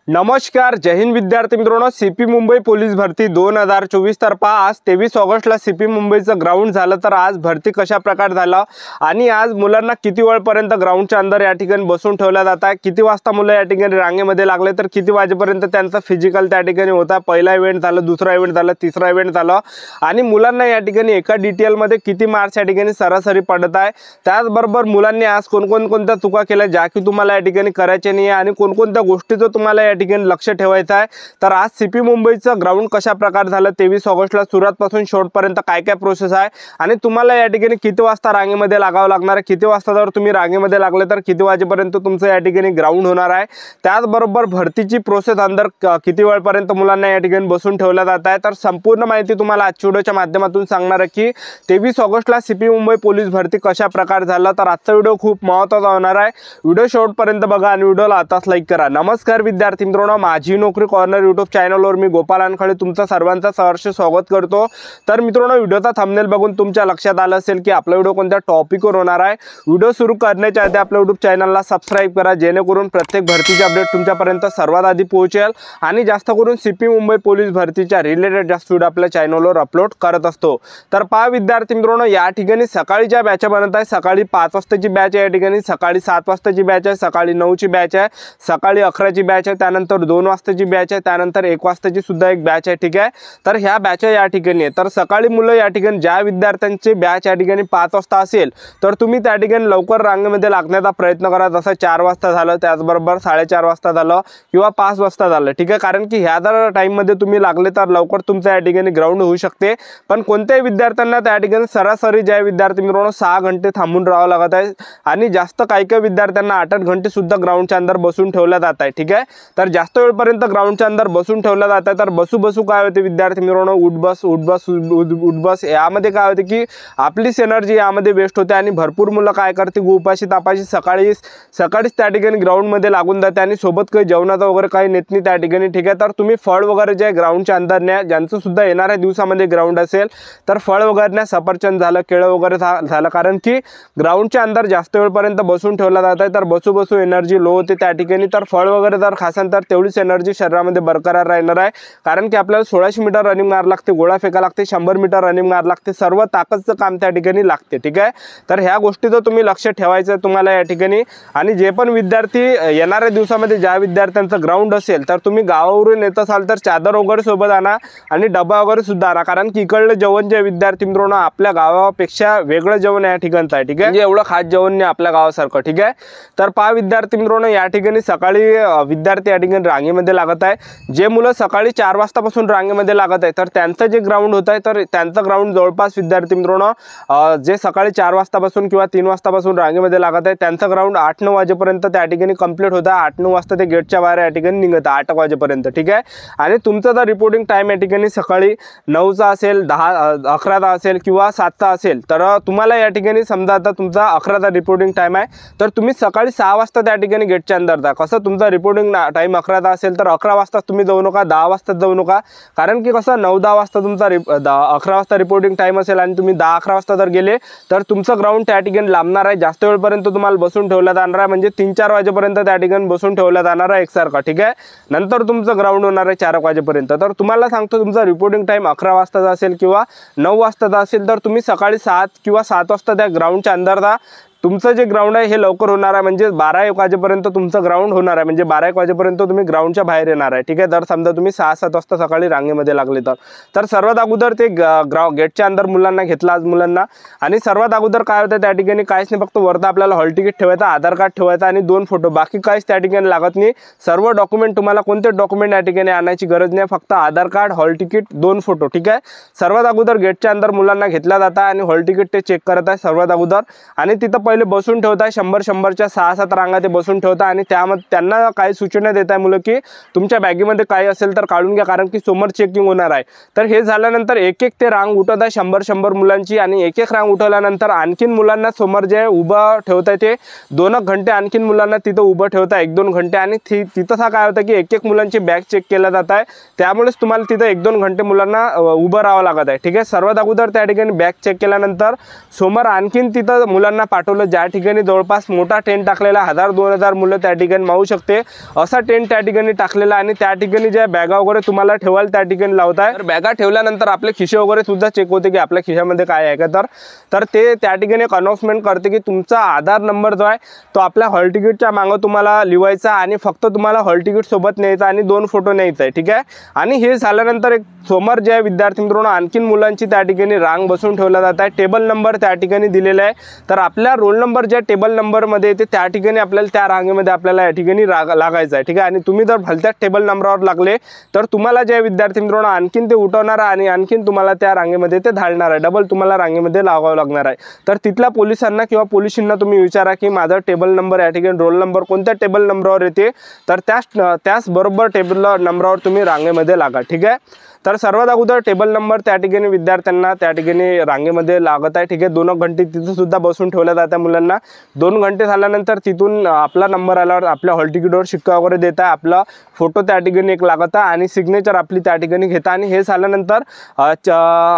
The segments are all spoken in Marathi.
नमस्कार, जय हिंद विद्यार्थी मित्रांनो। सीपी मुंबई पोलीस भरती 2024 तर्फा आज 23 ऑगस्टला सीपी मुंबईचं ग्राउंड झालं। तर आज भरती कशा प्रकारे झालं आणि आज मुलांना किती वेळपर्यंत ग्राउंडच्या अंदर या ठिकाणी बसून ठेवलं जात आहे, किती वाजता मुलं या ठिकाणी रांगेमध्ये लागले, तर किती वाजेपर्यंत त्यांचा फिजिकल त्या ठिकाणी होता, पहिला इव्हेंट झालं, दुसरा इव्हेंट झालं, तिसरा इव्हेंट झालं आणि मुलांना या ठिकाणी एका डिटेलमध्ये किती मार्क्स या ठिकाणी सरासरी पडत आहे, त्याचबरोबर मुलांनी आज कोणकोणत्या चुका केल्या ज्या की तुम्हाला या ठिकाणी करायचे नाही आणि कोणकोणत्या गोष्टीचं तुम्हाला या ठिकाणी लक्ष ठेवायचं आहे। तर आज सीपी मुंबईचं ग्राउंड कशा प्रकारे झालं 23 ऑगस्टला सुरुवातपासून शेवटपर्यंत काय काय प्रोसेस आहे आणि तुम्हाला या ठिकाणी किती वाजता रांगेमध्ये लागावं लागणार आहे, किती वाजता जर तुम्ही रांगेमध्ये लागले तर किती वाजेपर्यंत तुमचं या ठिकाणी ग्राउंड होणार आहे, त्याचबरोबर भरतीची प्रोसेस अंदर किती वेळपर्यंत मुलांना या ठिकाणी बसून ठेवलं जात आहे, तर संपूर्ण माहिती तुम्हाला आजच्या व्हिडिओच्या माध्यमातून सांगणार आहे की 23 ऑगस्टला सीपी मुंबई पोलीस भरती कशा प्रकारे झालं। तर आजचा व्हिडिओ खूप महत्त्वाचा होणार आहे, व्हिडिओ शेवटपर्यंत बघा आणि व्हिडिओला आताच लाईक करा। नमस्कार विद्यार्थी मित्रांनो, माझी नोकरी कॉर्नर यूट्यूब चॅनलवर मी गोपाल अनखळे तुमचं सर्वांचं सहर्ष स्वागत करतो। तर मित्रांनो, व्हिडिओचा थंबनेल बघून तुमच्या लक्षात आलं असेल की आपला व्हिडिओ कोणत्या टॉपिकवर होणार आहे। व्हिडिओ सुरू करण्याच्या आधी आपल्या यूट्यूब चॅनलला सबस्क्राइब करा, जेणेकरून प्रत्येक भरतीचे अपडेट तुमच्यापर्यंत सर्वात आधी पोहोचेल आणि जास्त करून सीपी मुंबई पोलीस भरतीच्या रिलेटेड जास्त व्हिडिओ आपल्या चॅनलवर अपलोड करत असतो। तर पहा विद्यार्थी मित्रांनो, या ठिकाणी सकाळी ज्या बॅच बनत आहे, सकाळी 5 वाजताची बॅच आहे, या ठिकाणी सकाळी 7 वाजताची बॅच आहे, सकाळी 9 ची बॅच आहे, सकाळी 11 ची बॅच आहे, त्यानंतर 2 वाजताची बॅच आहे, त्यानंतर 1 वाजताची सुद्धा एक बॅच आहे। ठीक आहे, तर ह्या बॅच या ठिकाणी आहे। तर सकाळी मुलं या ठिकाणी ज्या विद्यार्थ्यांची बॅच या ठिकाणी 5 वाजता असेल तर तुम्ही त्या ठिकाणी लवकर रांगेमध्ये लागण्याचा प्रयत्न करा, जसं 4 वाजता झालं, त्याचबरोबर 4:30 वाजता झालं किंवा 5 वाजता झालं। ठीक आहे, कारण की ह्या जर टाईममध्ये तुम्ही लागले तर लवकर तुमचं या ठिकाणी ग्राउंड होऊ शकते। पण कोणत्याही विद्यार्थ्यांना त्या ठिकाणी सरासरी ज्या विद्यार्थी मित्रांनो 6 घंटे थांबून राहावं लागत आहे आणि जास्त काही विद्यार्थ्यांना 8-8 घंटे सुद्धा ग्राउंडच्या अंदर बसून ठेवलं जात आहे। ठीक आहे, तर जास्त वेळपर्यंत ग्राउंडच्या अंदर बसून ठेवलं जात आहे। तर बसू काय होते विद्यार्थी मित्रांनो, उठ बस यामध्ये काय होते की आपलीच एनर्जी यामध्ये वेस्ट होते आणि भरपूर मुलं काय करते उपाशी तापाशी सकाळीच त्या ठिकाणी ग्राउंडमध्ये लागून जाते आणि सोबत काही जेवणाचं वगैरे काही नेत नाही त्या ठिकाणी। ठीक आहे, तर तुम्ही फळ वगैरे जे ग्राउंडच्या अंदर न्या, ज्यांचं सुद्धा येणाऱ्या दिवसामध्ये ग्राउंड असेल तर फळ वगैरे न्या, सफरचंद झालं, केळं वगैरे झालं, कारण की ग्राउंडच्या अंदर जास्त वेळपर्यंत बसून ठेवला जात आहे। तर बसू एनर्जी लो होते त्या ठिकाणी। तर फळ वगैरे जर खासान तर तेवढीच एनर्जी शरीरामध्ये बरकरार राहणार आहे, कारण की आपल्याला 1600 मीटर रनिंग मार लागते, गोळा फेका लागते, 100 मीटर रनिंग मार लागते, सर्व ताकदचं काम त्या ठिकाणी लागते। ठीक आहे, तर ह्या गोष्टीचं तुम्ही लक्ष ठेवायचं तुम्हाला या ठिकाणी। आणि जे पण विद्यार्थी येणाऱ्या दिवसामध्ये ज्या विद्यार्थ्यांचं ग्राउंड असेल तर तुम्ही गावावरून येत असाल तर चादर वगैरे सोबत आणा आणि डबा वगैरे सुद्धा आणा, कारण की इकडलं जेवण जे विद्यार्थी मित्रांनो आपल्या गावापेक्षा वेगळं जेवण या ठिकाणचं आहे। ठीक आहे, म्हणजे एवढं खास जेवण नाही आपल्या गावासारखं। ठीक आहे, तर पहा विद्यार्थी मित्रांनो, या ठिकाणी सकाळी विद्यार्थी या ठिकाणी रांगेमध्ये लागत आहे। जे मुलं सकाळी 4 वाजतापासून रांगेमध्ये लागत आहे तर त्यांचं जे ग्राउंड होत आहे तर त्यांचं ग्राउंड जवळपास विद्यार्थी मित्रांनो जे सकाळी 4 वाजतापासून किंवा 3 वाजतापासून रांगेमध्ये लागत आहे त्यांचं ग्राउंड 8-9 वाजेपर्यंत त्या ठिकाणी कंप्लीट होतं। 8-9 वाजता ते गेटच्या बाहेर या ठिकाणी निघतं 8 वाजेपर्यंत। ठीक आहे, आणि तुमचं जर रिपोर्टिंग टाईम या ठिकाणी सकाळी 9चा असेल, 11चा असेल किंवा 7चा असेल तर तुम्हाला या ठिकाणी समजा आता तुमचा 11चा रिपोर्टिंग टाईम आहे तर तुम्ही सकाळी 6 वाजता त्या ठिकाणी गेटच्या अंदर जा। कसं तुमचा रिपोर्टिंग टाईम 11चा असेल तर 11 वाजता तुम्ही जाऊ नका, 10 वाजता जाऊ नका, कारण की कसं 9-10 वाजता तुमचा 11 वाजता रिपोर्टिंग टाईम असेल आणि तुम्ही 10-11 वाजता जर गेले तर तुमचं ग्राउंड त्या ठिकाणी लांबणार आहे, जास्त वेळपर्यंत तुम्हाला बसून ठेवलं जाणार आहे, म्हणजे 3-4 वाजेपर्यंत त्या ठिकाणी बसून ठेवलं जाणार आहे एकसारखा। ठीक आहे, नंतर तुमचं ग्राउंड होणार आहे 4 वाजेपर्यंत। तर तुम्हाला सांगतो तुमचा रिपोर्टिंग टाईम 11 वाजताचा असेल किंवा 9 वाजताचा असेल तर तुम्ही सकाळी 7 किंवा 7 वाजता त्या ग्राउंडच्या अंदर जा। तुमचं जे ग्राउंड आहे हे लवकर होणार आहे, म्हणजे 12-1 वाजेपर्यंत तुमचं ग्राउंड होणार आहे, म्हणजे 12-1 वाजेपर्यंत तुम्ही ग्राउंडच्या बाहेर येणार आहे। ठीक आहे, जर समजा तुम्ही 6-7 वाजता सकाळी रांगेमध्ये लागले तर सर्वात अगोदर ते गेटच्या अंदर मुलांना घेतलं आज मुलांना। आणि सर्वात अगोदर काय होतं त्या ठिकाणी काहीच नाही, फक्त वरता आपल्याला हॉल तिकीट ठेवायचं, आधार कार्ड ठेवायचं आणि 2 फोटो, बाकी काहीच त्या ठिकाणी लागत नाही। सर्व डॉक्युमेंट तुम्हाला कोणते डॉक्युमेंट या ठिकाणी आणायची गरज नाही, फक्त आधार कार्ड, हॉल तिकीट, 2 फोटो। ठीक आहे, सर्वात अगोदर गेटच्या अंदर मुलांना घेतला जाता आणि हॉल तिकीट ते चेक करत आहे सर्वात अगोदर आणि तिथं पहिले बसून ठेवत आहे 100-100च्या 6-7 रांगा ते बसून ठेवता आणि त्यामध्ये त्यांना काही सूचना देत आहे मुलं की तुमच्या बॅगेमध्ये काही असेल तर काढून घ्या, कारण की समोर चेकिंग होणार आहे। तर हे झाल्यानंतर एक ते रांग उठवत आहे 100-100 मुलांची आणि एक रांग उठवल्यानंतर आणखीन मुलांना समोर जे उभं ठेवत आहे ते 2 घंटे आणखीन मुलांना तिथं उभं ठेवत आहे 1-2 घंटे आणि तिथं काय होतं की एक मुलांची बॅग चेक केला जात आहे, त्यामुळेच तुम्हाला तिथं 1-2 घंटे मुलांना उभं राहावं लागत आहे। ठीक आहे, सर्वात अगोदर त्या ठिकाणी बॅग चेक केल्यानंतर समोर आणखीन तिथं मुलांना पाठवलं मुलं, ज्या ठिकाणी जवळपास मोठा टेंट टाकलेला 1000-2000 मुलं त्या ठिकाणी मावू शकते असा टेंट त्या ठिकाणी टाकलेला आणि त्या ठिकाणी ज्या बॅगा वगैरे तुम्हाला ठेवायला त्या ठिकाणी लावताय। तर बॅगा ठेवल्यानंतर आपले खिशे वगैरे सुद्धा चेक होते की आपल्या खिशामध्ये काय आहे का। तर ते त्या ठिकाणी एक अनाउन्समेंट करते की तुमचा आधार नंबर जो आहे तो आपल्या हॉल तिकीटच्या मागं तुम्हाला लिहायचा आणि फक्त तुम्हाला हॉल तिकीट सोबत न्यायचा आणि 2 फोटो न्यायचा आहे, ठीक आहे। आणि हे झाल्यानंतर एक समोर जे विद्यार्थी मित्रांनो आणखीन मुलांची त्या ठिकाणी रांग बसून ठेवला जात आहे। टेबल नंबर त्या ठिकाणी दिलेला आहे, तर आपल्या रोल नंबर ज्या टेबल नंबरमध्ये येते त्या ठिकाणी आपल्याला त्या रांगेमध्ये आपल्याला या ठिकाणी लागायचं आहे, ठीक आहे। आणि तुम्ही जर भलत्याच टेबल नंबरावर लागले तर तुम्हाला जे विद्यार्थी मित्रांनो आणखीन ते उठवणार आणि आणखीन तुम्हाला त्या रांगेमध्ये ते धाडणार आहे, डबल तुम्हाला रांगेमध्ये लागावं लागणार आहे। तर तिथल्या पोलिसांना किंवा पोलिसांना तुम्ही विचारा की माझा टेबल नंबर या ठिकाणी रोल नंबर कोणत्या टेबल नंबरवर येते, तर त्याच बरोबर टेबल नंबरवर तुम्ही रांगेमध्ये लागा, ठीक आहे। तर सर्वात अगोदर टेबल नंबर त्या ठिकाणी विद्यार्थ्यांना त्या ठिकाणी रांगेमध्ये लागत आहे, ठीक आहे। 2 घंटे तिथं सुद्धा बसून ठेवल्या जातात मुलांना। 2 घंटे झाल्यानंतर तिथून आपला नंबर आल्यावर आपल्या हॉल तिकीटवर शिक्का वगैरे देता, आपला फोटो त्या ठिकाणी एक लागत आहे आणि सिग्नेचर आपली त्या ठिकाणी घेता आणि हे झाल्यानंतर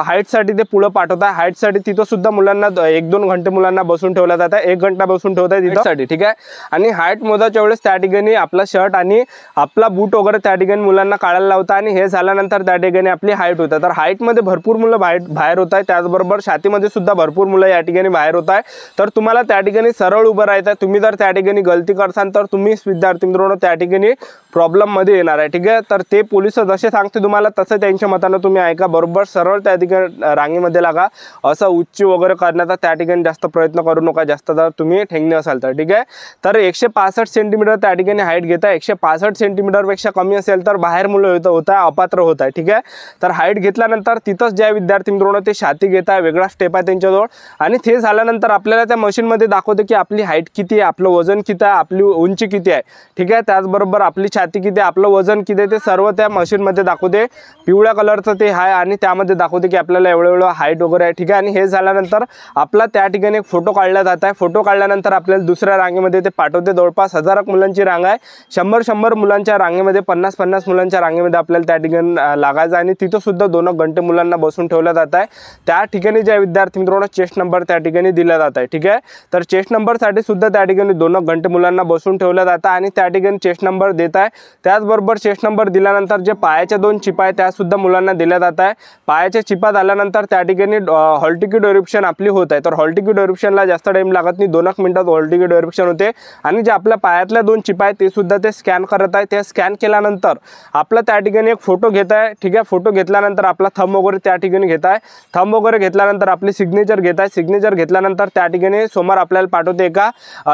हाईटसाठी ते पुढं पाठवता। हाईटसाठी तिथं सुद्धा मुलांना 1-2 घंटे मुलांना बसून ठेवल्या जातात, 1 घंटा बसून ठेवतात तिथं, ठीक आहे। आणि हाईट मोजायच्या वेळेस त्या ठिकाणी आपला शर्ट आणि आपला बूट वगैरे त्या ठिकाणी मुलांना काढायला लावता आणि हे झाल्यानंतर त्या ठिकाणी आपली हाईट होतं। तर हाईटमध्ये भरपूर मुलं बाहेर होत आहे, त्याचबरोबर छातीमध्ये सुद्धा भरपूर मुलं या ठिकाणी बाहेर होत आहे। तर तुम्हाला त्या ठिकाणी सरळ उभं राहायचं आहे। तुम्ही जर त्या ठिकाणी गलती करसाल तर तुम्हीच विद्यार्थी मित्रांनो त्या ठिकाणी प्रॉब्लेममध्ये येणार आहे, ठीक आहे। तर ते पोलिस जसे सांगते तुम्हाला तसं त्यांच्या मतानं तुम्ही ऐका, बरोबर सरळ त्या ठिकाणी रांगेमध्ये लागा। असं उच्ची वगैरे करण्याचा त्या ठिकाणी जास्त प्रयत्न करू नका, जास्त जर तुम्ही ठेंगणे असाल तर, ठीक आहे। तर 165 सेंटीमीटर त्या ठिकाणी हाईट घेता, 165 सेंटीमीटरपेक्षा कमी असेल तर बाहेर मुलं होता अपात्र होत आहे, ठीक आहे। तर हाईट घेतल्यानंतर तिथंच ज्या विद्यार्थी मित्रांनो ते छाती घेता, वेगळा स्टेप आहे त्यांच्याजवळ आणि ते झाल्यानंतर आपल्याला त्या मशीनमध्ये दाखवते की आपली हाईट किती आहे, आपलं वजन किती आहे, आपली उंची किती आहे, ठीक आहे। त्याचबरोबर आपली छाती किती आहे, आपलं वजन किती आहे ते सर्व त्या मशीनमध्ये दाखवते। पिवळ्या कलरचं ते आहे आणि त्यामध्ये दाखवते की आपल्याला एवढं हाईट वगैरे आहे, ठीक आहे। आणि हे झाल्यानंतर आपला त्या ठिकाणी एक फोटो काढला जात आहे। फोटो काढल्यानंतर आपल्याला दुसऱ्या रांगेमध्ये ते पाठवते। जवळपास 1000 मुलांची रांग आहे, 100 मुलांच्या रांगेमध्ये 50 मुलांच्या रांगेमध्ये आपल्याला त्या ठिकाणी लागायचं आणि तिथं सुद्धा 2 घंटे मुलांना बसून ठेवलं जात आहे। त्या ठिकाणी ज्या विद्यार्थी मित्रांनो चेस्ट नंबर त्या ठिकाणी दिला जात आहे, ठीक आहे। तर चेस्ट नंबरसाठी सुद्धा त्या ठिकाणी 2 घंटे मुलांना बसून ठेवलं जातं आणि त्या ठिकाणी चेस्ट नंबर देत आहे। त्याचबरोबर चेस्ट नंबर दिल्यानंतर जे पायाच्या 2 चिपा आहेत त्या सुद्धा मुलांना दिल्या जात आहे। पायाच्या चिपा झाल्यानंतर त्या ठिकाणी हॉल तिकीट व्हेरिफिकेशन आपली होत आहे। तर हॉल तिकीट व्हेरिफिकेशनला जास्त टाइम लागत नाही, 2 मिनिटात हॉल तिकीट व्हेरिफिकेशन होते आणि जे आपल्या पायातल्या 2 चिपा आहेत ते सुद्धा ते स्कॅन करत आहे। ते स्कॅन केल्यानंतर आपला त्या ठिकाणी एक फोटो घेत आहे, ठीक आहे। फोटो घेतल्यानंतर आपला थंब वगैरे त्या ठिकाणी घेत आहे, थंब वगैरे घेतल्यानंतर आपली सिग्नेचर घेत आहे। सिग्नेचर घेतल्यानंतर त्या ठिकाणी समोर आपल्याला पाठवते एका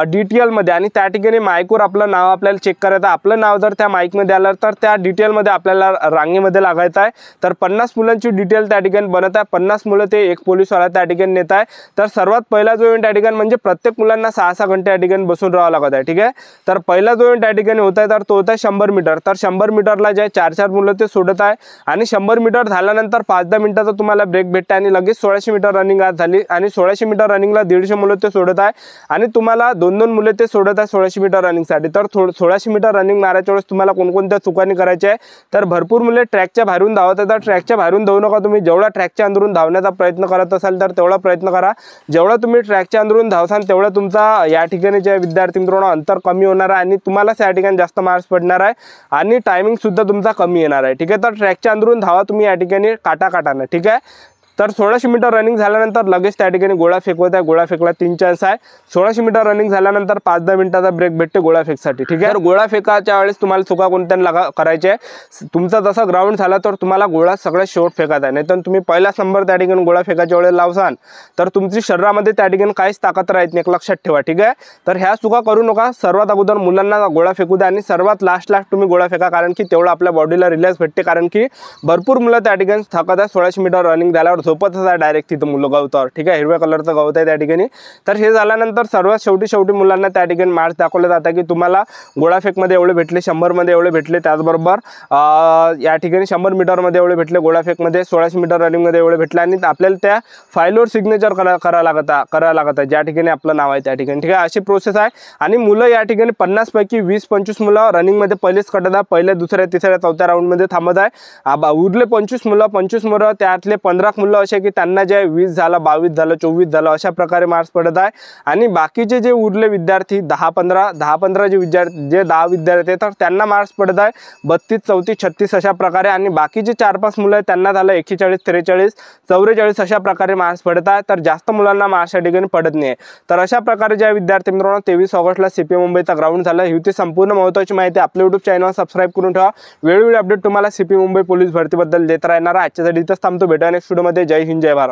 डिटेलमध्ये आणि त्या ठिकाणी माईकवर आपलं नाव आपल्याला चेक करायचं। आपलं नाव जर त्या माईकमध्ये आलं तर त्या डिटेलमध्ये आपल्याला रांगेमध्ये लागायचं आहे। तर 50 मुलांची डिटेल त्या ठिकाणी बनत आहे, 50 मुलं ते एक पोलीसवाला त्या ठिकाणी नेत आहे। तर सर्वात पहिला जो इव्हेंट त्या ठिकाणी म्हणजे प्रत्येक मुलांना 6-6 घंटे त्या ठिकाणी बसून राहावं लागत आहे, ठीक आहे। तर पहिला जो इव्हेंट त्या ठिकाणी होत आहे तर तो होता 100 मीटर। तर 100 मीटरला जे 4-4 मुलं ते सोडत आहे आणि 100 मीटर झाल्यानंतर 5-10 मिनिटाचा तुम्हाला ब्रेक भेटते आणि लगेच 1600 मीटर रनिंग आज झाली आणि 1600 मीटर रनिंगला 150 मुलं ते सोडत आहे आणि तुम्हाला 2-2 मुलं ते सोडत आहे 1600 मीटर रनिंगसाठी। तर 1600 मीटर रनिंग मारायच्या वेळेस तुम्हाला कोणकोणत्या चुकांनी करायच्या आहे, तर भरपूर मुले ट्रॅकच्या बाहेरून धावत आहेत। तर ट्रॅकच्या बाहेरून धावू नका, तुम्ही जेवढा ट्रॅकच्या अंदरून धावण्याचा प्रयत्न करत असाल तर तेवढा प्रयत्न करा। जेवढा तुम्ही ट्रॅकच्या अंदरून धावसाल तेवढा तुमचा या ठिकाणी जे विद्यार्थी मित्रांनो अंतर कमी होणार आहे आणि तुम्हाला त्या ठिकाणी जास्त मार्क्स पडणार आहे आणि टायमिंग सुद्धा तुमचा कमी येणार आहे, ठीक आहे। तर ट्रॅकच्या अंदरून धावा तुम्ही या ठिकाणी काटाकाटानं, ठीक आहे। तर 1600 मीटर रनिंग झाल्यानंतर लगेच त्या ठिकाणी गोळा फेकवत आहे। गोळा फेकला 3 चान्स आहे। 1600 मीटर रनिंग झाल्यानंतर 5-10 मिनिटाचा ब्रेक भेटते गोळा फेकसाठी, ठीक आहे। तर गोळा फेकाच्या वेळेस तुम्हाला चुका कोणत्या करायच्या आहे, तुमचा जसा ग्राउंड झाला तर तुम्हाला गोळा सगळ्यात शेवट फेकायचा आहे, नाहीतर तुम्ही पहिलाच नंबर त्या ठिकाणी गोळा फेकाच्या वेळेस लावसाल तर तुमची शरीरामध्ये त्या ठिकाणी काहीच ताकद राहत नाही, एक लक्षात ठेवा, ठीक आहे। तर ह्या चुका करू नका। सर्वात अगोदर मुलांना गोळा फेकू द्या आणि सर्वात लास्ट तुम्ही गोळा फेका, कारण की तेवढं आपल्या बॉडीला रिलॅक्स भेटते, कारण की भरपूर मुलं त्या ठिकाणी थकत आहे। 1600 मीटर रनिंग झाल्यावर झोपतच आहे डायरेक्ट तिथं मुलं गवतावर, ठीक आहे। हिरव्या कलरचं गवत आहे त्या ठिकाणी। तर हे झाल्यानंतर सर्वात शेवटी मुलांना त्या ठिकाणी मार्क्स दाखवले जातात की तुम्हाला गोळाफेकमध्ये एवढे भेटले, 100 मध्ये एवढे भेटले, त्याचबरोबर या ठिकाणी 100 मीटरमध्ये एवढे भेटले, गोळाफेकमध्ये 1600 मीटर रनिंगमध्ये एवढे भेटले आणि आपल्याला त्या फाईलवर सिग्नेचर करायला लागत आहे ज्या ठिकाणी आपलं नाव आहे त्या ठिकाणी, ठीक आहे। अशी प्रोसेस आहे आणि मुलं या ठिकाणी 50 पैकी 20-25 मुलं रनिंगमध्ये पहिलेच कटत आहे, पहिल्या दुसऱ्या तिसऱ्या चौथ्या राऊंडमध्ये थांबत आहे। उरले 25 मुलं त्यातले 15 मुलं मुलं असे की त्यांना जे 20 झालं, 22 झालं, 24 झालं अशा प्रकारे मार्क्स पडत आहे। आणि बाकीचे जे उरले विद्यार्थी 10-15 जे 10 विद्यार्थी तर त्यांना मार्क्स पडत आहे 32, 34, 36 अशा प्रकारे। आणि बाकीचे 4-5 मुलं आहेत त्यांना झालं 41, 43, 44 अशा प्रकारे मार्क्स पडत आहे। तर जास्त मुलांना मार्क्स या ठिकाणी पडत नाही। तर अशा प्रकारे ज्या विद्यार्थी मित्रांनो 23 ऑगस्टला सीपी मुंबईचा ग्राउंड झाला, ही होती संपूर्ण महत्त्वाची माहिती। आपल्या YouTube चॅनल सबस्क्राइब करून ठेवा, वेळोवेळी अपडेट तुम्हाला सीपी मुंबई पोलीस भरतीबद्दल देत राहणार। आजच्यासाठी इथंच थांबतो, भेटूया नेक्स्ट व्हिडिओमध्ये। जय हिंद, जय भारत।